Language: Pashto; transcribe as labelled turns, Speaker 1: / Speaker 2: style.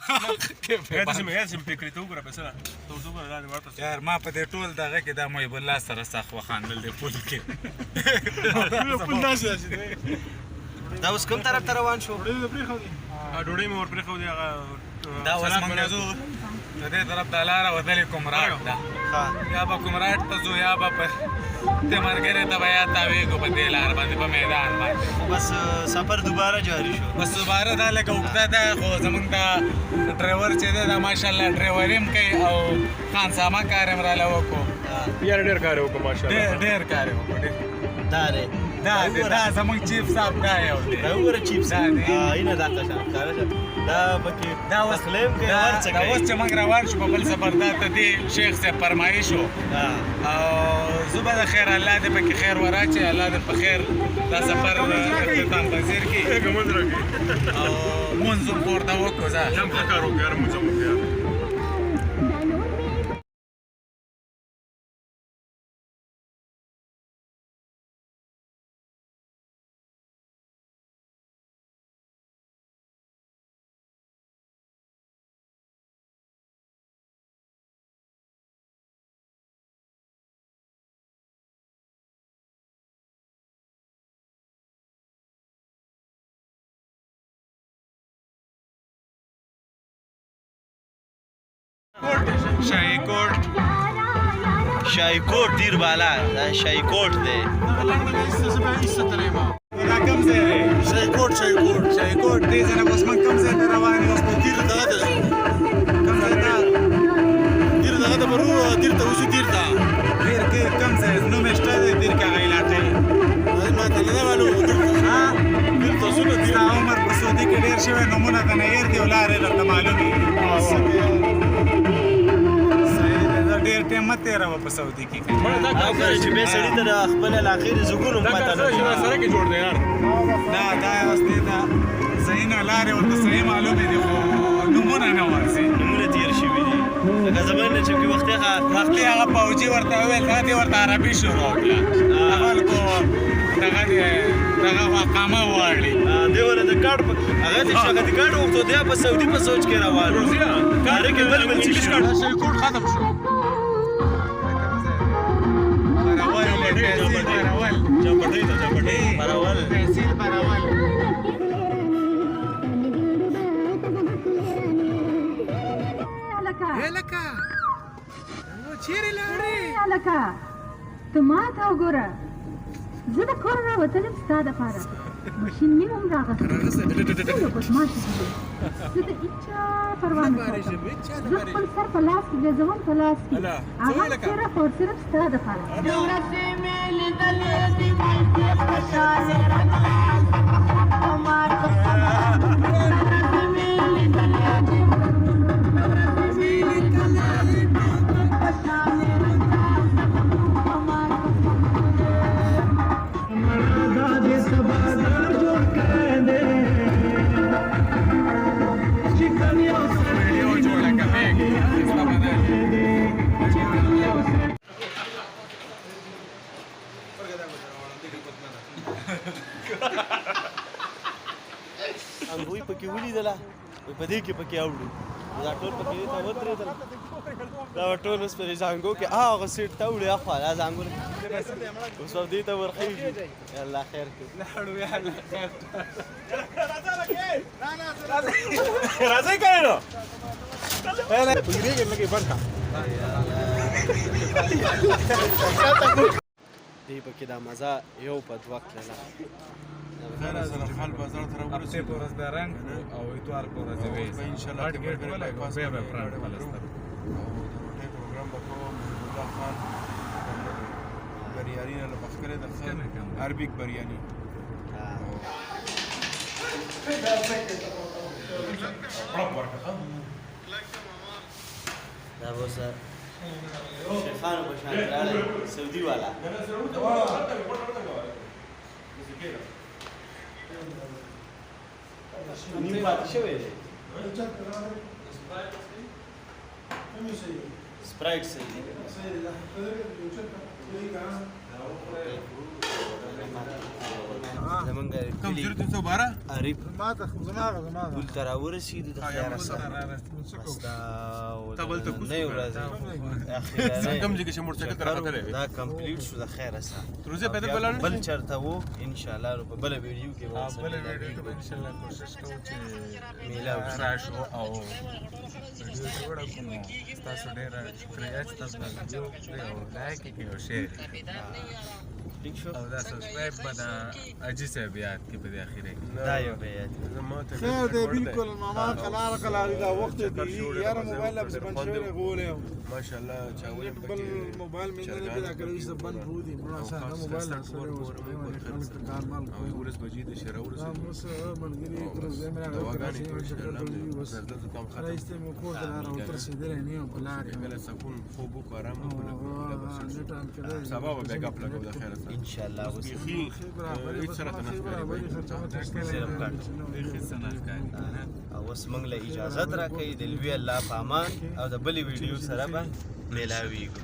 Speaker 1: هېڅ فکرې ته وګوره بس ته وګوره دا دې ورته
Speaker 2: یار ما په دې ټول دغه کې دا محب الله سره سخ وخاندل دی پول کې
Speaker 1: پول داسې داسې دی
Speaker 3: دا اوس کوم طرف ته روان شو
Speaker 1: ډوډۍ مې پرېښودې ډوډۍ مې ور پرېښودې هغه
Speaker 2: دا اوس موږ ځو د دې طرف ته لاره وتلې کمراټ ده یا به کمراټ ته ځو یا به په دې مرګرې ته به یا تاویږو په دې لار باندې په میدان باندې
Speaker 3: بس سفر دوباره جاري شو
Speaker 2: بس دوباره دا لږه اوږده ده خو زموږ دا ډرایور چې دی دا ماشاءالله ډرایوري هم کوي او خانسامه کار هم راله وکړو
Speaker 1: یاره ډېر کار یې وکړو ماشاءالله
Speaker 2: ډېر کار یې وکړو
Speaker 3: دا دی
Speaker 2: دا زموږ چیف صاحب دا یو دی
Speaker 3: دا وګوره چیف صاحب اینه دا قشان ښکاره شه دا پکې
Speaker 2: دا اوس
Speaker 3: تخلیم کوي هر څه کوي
Speaker 2: اوس چې موږ روان شو په بل سفر دا ته دې شیخ صاحب فرمایش و او زه به د خیر الله دې پکې خیر وراچي الله دې په خیر دا سفر اختتام پذیر کړي
Speaker 1: لږ لمونځ راکړي
Speaker 2: او مونځ هم پورته وکړو ځه
Speaker 1: هم ښه کار وکړې یاره مونځ هم وکړې
Speaker 2: شاهي کوټ
Speaker 3: شاهي کوټ ډېر بالا دا شاهي کوټ دی
Speaker 2: دا کوم ځای دی
Speaker 3: شاهي کوټ
Speaker 2: شاهي کوټ دې ځای نه اوس موږ کوم ځای ته روان یو
Speaker 3: تیر دغه ته
Speaker 2: کوم ځای ته
Speaker 3: تیر دغه ته برو تیر ته اوسو تیر ته
Speaker 2: تیر کې کوم ځای نوم یې شته دی تیر کې هغه علاقه
Speaker 3: ما ته نه معلوم تیر ته اوسو نه
Speaker 2: ستا عمر په سعودي کې ډېر شوی نومونه د نه هېر دي او لارې درته معلوم دي ډېر ټایم مه تېروه په سعودي کې
Speaker 3: دا وګوره چې بې سړي ته د خپل علاقې د زګونو هم پته نه
Speaker 1: سره کې جوړ دی یار
Speaker 2: دا اوس دې ته صحیح نه لارې ورته صحیح معلومې دي خو نومونه نه ورځي
Speaker 3: نومونه تېر شوي دي لکه زمان نه چې کوي
Speaker 2: وختي هغه پوجي ورته وویل دا دې ورته عربي شروع کړه د خلکو دغه اقامه غواړي
Speaker 3: دی ورته د کارډ هغه د شغلې کارډ وخت دی په سعودي په سوچ کې روان کار کې بل
Speaker 1: انګلیش کارډ شاهي کوټ ختم شو
Speaker 2: چیرې لاړې
Speaker 4: هلکه ته ما ته وګوره زه د کور راوتلم ستا دپاره ماشین مې هم راغستی څنګه بدماشې دي زه د هېچا پروا نه ساتم زه خپل سر په لاس کې ګرځوم په لاس کې هغه صرف او صرف ستا دپاره
Speaker 3: انګوی پکې ولیدله په دې کې پکې اورو دا ټول پکې ته ودرېدل دا ټول اوس په زانګو کې هغه سیټ ته وړي اخوا دا زانګو اوس دې ته ورخېږي الله خیر کړي
Speaker 2: لاړو یا الله خیر
Speaker 1: راځئ که نه پګېږي لږې بند
Speaker 3: دې پکې دا مزه یو په دوه تلله
Speaker 1: خیر از خال بازار ته راورسېدو
Speaker 2: هفتې په ورځ به رنګ او اتوار په ورځ به وي
Speaker 1: انشاءالله
Speaker 2: غټ ګېټ ولګو بیا به فرانټ پلستر
Speaker 1: او د روټۍ پروګرام به کوم الله خان بریاني نه له پخکرې د عربیک بریاني
Speaker 3: دا به اوس شیخانو په شان راغلی سعودي والا نیم پاتې شوی دی سپرایټ صحیح دی زمونږ
Speaker 1: کم
Speaker 3: کلي
Speaker 1: 0312
Speaker 3: عریب
Speaker 5: زما
Speaker 3: ګل ته راورسېدو د خیره سره بس دا نننۍ ورځ اخرنۍ
Speaker 1: کم ځای کې چې موټرسایکل ته راختلی وې
Speaker 3: دا کمپلیټ شو د خیره سره
Speaker 1: روزه پیدا ولاړ
Speaker 3: بل چېرته وو انشاءالله نو په بله ویډیو کې به
Speaker 2: بل ویډیو کې به انشاءالله کوشش کوو چې
Speaker 3: میلاو شي.
Speaker 2: راشو او ویډیو جوړه کوو. ستاسو ډېره شکریه چې تاسو دا ویډیو کړئ او لایک یې کړئ او شیر یې کړئ.
Speaker 3: ٹھیک شو
Speaker 2: او دا سبسکرایب به د اجي صاحب یاد کړي په دې اخره کې.
Speaker 3: دا یو به یاد
Speaker 1: زما ته
Speaker 5: خیر دی بالکل ماما قلار قلار دا وخت دی یار موبایل اب بند شوی غولې
Speaker 1: ماشاءالله چا ویم
Speaker 5: بل موبایل مې نه پیدا کړی چې بند پرو دی مړه سره موبایل سره کار مال
Speaker 1: او ولس بجې د شره ورس
Speaker 5: اوس ملګری تر زمرا
Speaker 1: دواګانې کړې درد زکام ختم
Speaker 5: راځي مې کور ته راوتر سي درې نه په لار
Speaker 1: بل سکون خوب کو آرام کو
Speaker 5: نټان کړی
Speaker 1: سبا به بیک اپ لګو د خیر سره
Speaker 3: ان شاء الله اوس
Speaker 1: خي هیڅ سره نه
Speaker 3: او اوس موږ له اجازه راکړئ د لوی الله په امان او د بلې ویډیو سره به میلاویږو